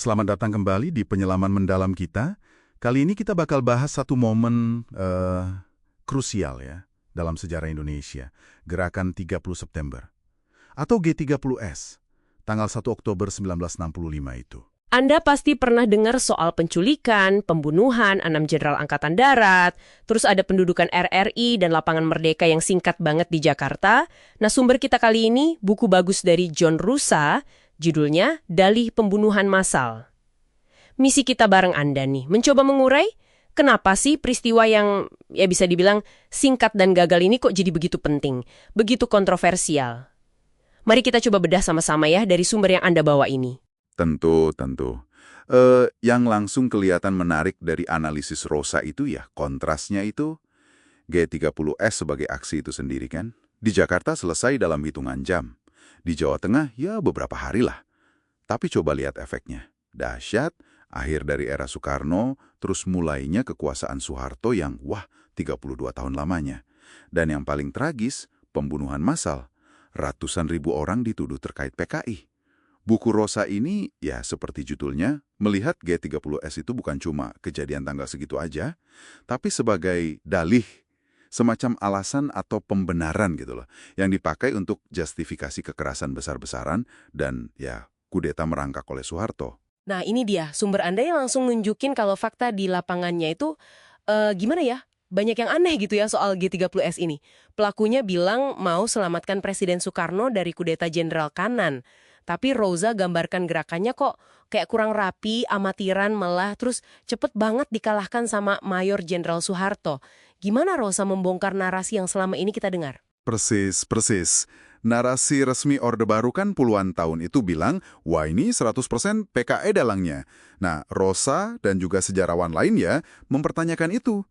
Selamat datang kembali di Penyelaman Mendalam kita. Kali ini kita bakal bahas satu momen krusial ya dalam sejarah Indonesia, Gerakan 30 September atau G30S, tanggal 1 Oktober 1965 itu. Anda pasti pernah dengar soal penculikan, pembunuhan 6 jenderal angkatan darat, terus ada pendudukan RRI dan lapangan Merdeka yang singkat banget di Jakarta. Nah, sumber kita kali ini buku bagus dari John Rusa, judulnya Dalih Pembunuhan Massal. Misi kita bareng Anda nih, mencoba mengurai kenapa sih peristiwa yang ya bisa dibilang singkat dan gagal ini kok jadi begitu penting, begitu kontroversial. Mari kita coba bedah sama-sama ya dari sumber yang Anda bawa ini. Tentu. Yang langsung kelihatan menarik dari analisis Rosa itu ya, kontrasnya itu G30S sebagai aksi itu sendiri kan. Di Jakarta selesai dalam hitungan jam. Di Jawa Tengah ya beberapa hari lah. Tapi coba lihat efeknya. Dahsyat, akhir dari era Soekarno, terus mulainya kekuasaan Soeharto yang 32 tahun lamanya. Dan yang paling tragis, pembunuhan massal. Ratusan ribu orang dituduh terkait PKI. Buku Rosa ini, ya seperti judulnya, melihat G30S itu bukan cuma kejadian tanggal segitu aja, tapi sebagai dalih, semacam alasan atau pembenaran gitu loh, yang dipakai untuk justifikasi kekerasan besar-besaran dan ya kudeta merangkak oleh Soeharto. Nah ini dia, sumber Anda yang langsung nunjukin kalau fakta di lapangannya itu, gimana ya? Banyak yang aneh gitu ya soal G30S ini. Pelakunya bilang mau selamatkan Presiden Soekarno dari kudeta Jenderal Kanan. Tapi Rosa gambarkan gerakannya kok kayak kurang rapi, amatiran malah, terus cepet banget dikalahkan sama Mayor Jenderal Soeharto. Gimana Rosa membongkar narasi yang selama ini kita dengar? Persis. Narasi resmi Orde Baru kan puluhan tahun itu bilang, wah ini 100% PKI dalangnya. Nah, Rosa dan juga sejarawan lainnya mempertanyakan itu.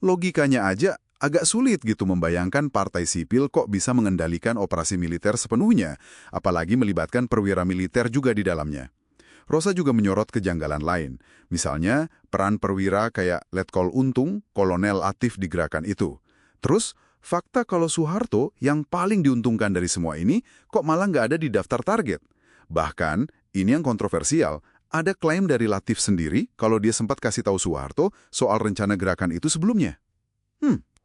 Logikanya aja agak sulit gitu membayangkan partai sipil kok bisa mengendalikan operasi militer sepenuhnya, apalagi melibatkan perwira militer juga di dalamnya. Rosa juga menyorot kejanggalan lain, misalnya peran perwira kayak Letkol Untung, kolonel aktif di gerakan itu. Terus, fakta kalau Soeharto yang paling diuntungkan dari semua ini kok malah nggak ada di daftar target. Bahkan, ini yang kontroversial, ada klaim dari Latif sendiri kalau dia sempat kasih tahu Soeharto soal rencana gerakan itu sebelumnya.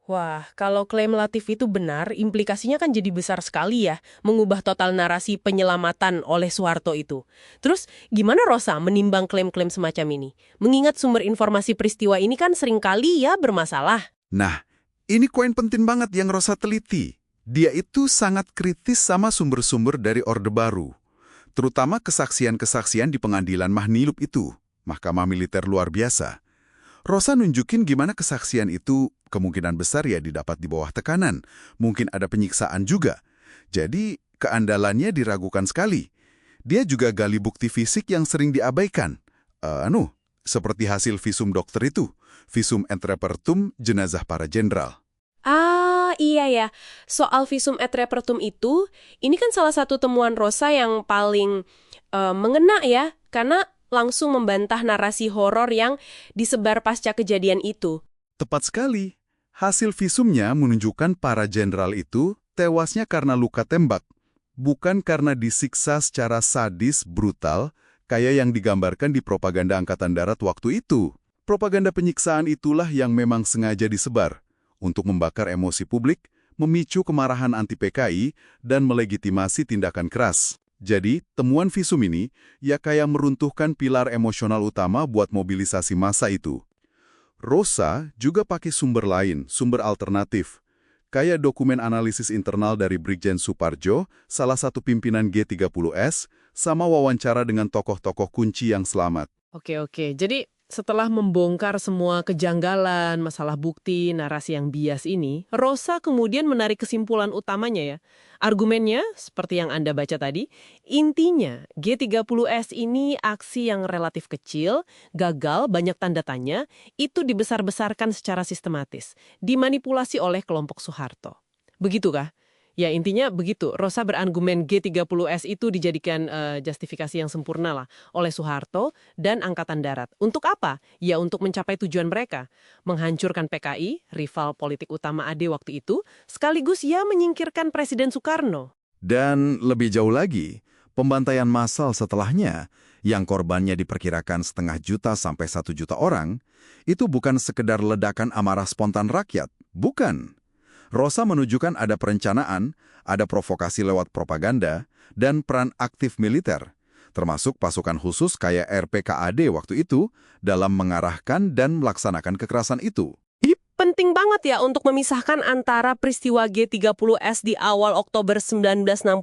Wah, kalau klaim Latif itu benar, implikasinya kan jadi besar sekali ya, mengubah total narasi penyelamatan oleh Soeharto itu. Terus, gimana Rosa menimbang klaim-klaim semacam ini? Mengingat sumber informasi peristiwa ini kan seringkali ya bermasalah. Nah, ini poin penting banget yang Rosa teliti. Dia itu sangat kritis sama sumber-sumber dari Orde Baru. Terutama kesaksian-kesaksian di pengadilan Mahnilub itu, Mahkamah Militer Luar Biasa. Rosa nunjukin gimana kesaksian itu kemungkinan besar ya didapat di bawah tekanan. Mungkin ada penyiksaan juga. Jadi, keandalannya diragukan sekali. Dia juga gali bukti fisik yang sering diabaikan. Seperti hasil visum dokter itu. Visum et repertum jenazah para jenderal. Iya ya. Soal visum et repertum itu, ini kan salah satu temuan Rosa yang paling mengena ya, karena langsung membantah narasi horor yang disebar pasca kejadian itu. Tepat sekali. Hasil visumnya menunjukkan para jenderal itu tewasnya karena luka tembak, bukan karena disiksa secara sadis, brutal, kayak yang digambarkan di propaganda Angkatan Darat waktu itu. Propaganda penyiksaan itulah yang memang sengaja disebar untuk membakar emosi publik, memicu kemarahan anti-PKI, dan melegitimasi tindakan keras. Jadi, temuan visum ini ya kayak meruntuhkan pilar emosional utama buat mobilisasi massa itu. Rosa juga pakai sumber lain, sumber alternatif. Kayak dokumen analisis internal dari Brigjen Suparjo, salah satu pimpinan G30S, sama wawancara dengan tokoh-tokoh kunci yang selamat. Oke. Jadi setelah membongkar semua kejanggalan, masalah bukti, narasi yang bias ini, Rosa kemudian menarik kesimpulan utamanya ya. Argumennya, seperti yang Anda baca tadi, intinya G30S ini aksi yang relatif kecil, gagal, banyak tanda tanya, itu dibesar-besarkan secara sistematis, dimanipulasi oleh kelompok Soeharto. Begitukah? Ya intinya begitu, Rosa berargumen G30S itu dijadikan justifikasi yang sempurna lah oleh Soeharto dan Angkatan Darat. Untuk apa? Ya untuk mencapai tujuan mereka. Menghancurkan PKI, rival politik utama AD waktu itu, sekaligus ya menyingkirkan Presiden Soekarno. Dan lebih jauh lagi, pembantaian massal setelahnya, yang korbannya diperkirakan 0,5 juta sampai 1 juta orang, itu bukan sekedar ledakan amarah spontan rakyat. Bukan. Rosa menunjukkan ada perencanaan, ada provokasi lewat propaganda, dan peran aktif militer, termasuk pasukan khusus kayak RPKAD waktu itu, dalam mengarahkan dan melaksanakan kekerasan itu. Penting banget ya untuk memisahkan antara peristiwa G30S di awal Oktober 1965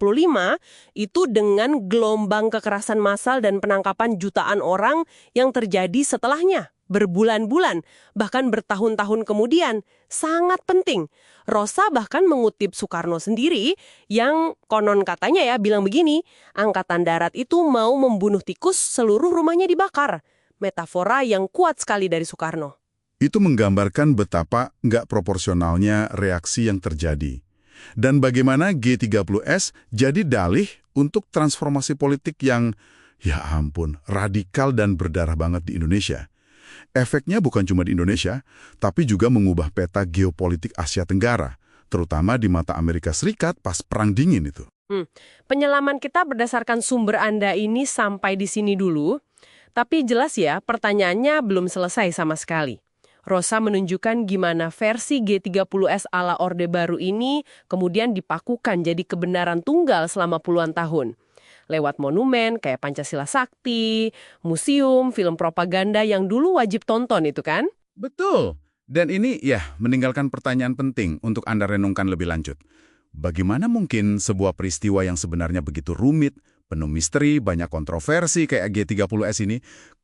itu dengan gelombang kekerasan massal dan penangkapan jutaan orang yang terjadi setelahnya. Berbulan-bulan, bahkan bertahun-tahun kemudian. Sangat penting. Rosa bahkan mengutip Soekarno sendiri yang konon katanya ya bilang begini, Angkatan Darat itu mau membunuh tikus, seluruh rumahnya dibakar. Metafora yang kuat sekali dari Soekarno. Itu menggambarkan betapa nggak proporsionalnya reaksi yang terjadi. Dan bagaimana G30S jadi dalih untuk transformasi politik yang, ya ampun, radikal dan berdarah banget di Indonesia. Efeknya bukan cuma di Indonesia, tapi juga mengubah peta geopolitik Asia Tenggara, terutama di mata Amerika Serikat pas Perang Dingin itu. Penyelaman kita berdasarkan sumber Anda ini sampai di sini dulu, tapi jelas ya pertanyaannya belum selesai sama sekali. Rosa menunjukkan gimana versi G30S ala Orde Baru ini kemudian dipakukan jadi kebenaran tunggal selama puluhan tahun. Lewat monumen kayak Pancasila Sakti, museum, film propaganda yang dulu wajib tonton itu kan? Betul. Dan ini ya meninggalkan pertanyaan penting untuk Anda renungkan lebih lanjut. Bagaimana mungkin sebuah peristiwa yang sebenarnya begitu rumit, penuh misteri, banyak kontroversi kayak G30S ini,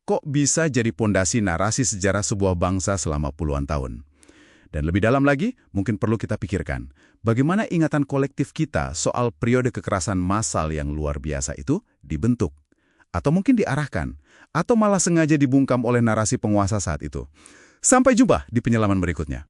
kok bisa jadi pondasi narasi sejarah sebuah bangsa selama puluhan tahun? Dan lebih dalam lagi, mungkin perlu kita pikirkan, bagaimana ingatan kolektif kita soal periode kekerasan massal yang luar biasa itu dibentuk? Atau mungkin diarahkan? Atau malah sengaja dibungkam oleh narasi penguasa saat itu? Sampai jumpa di penyelaman berikutnya.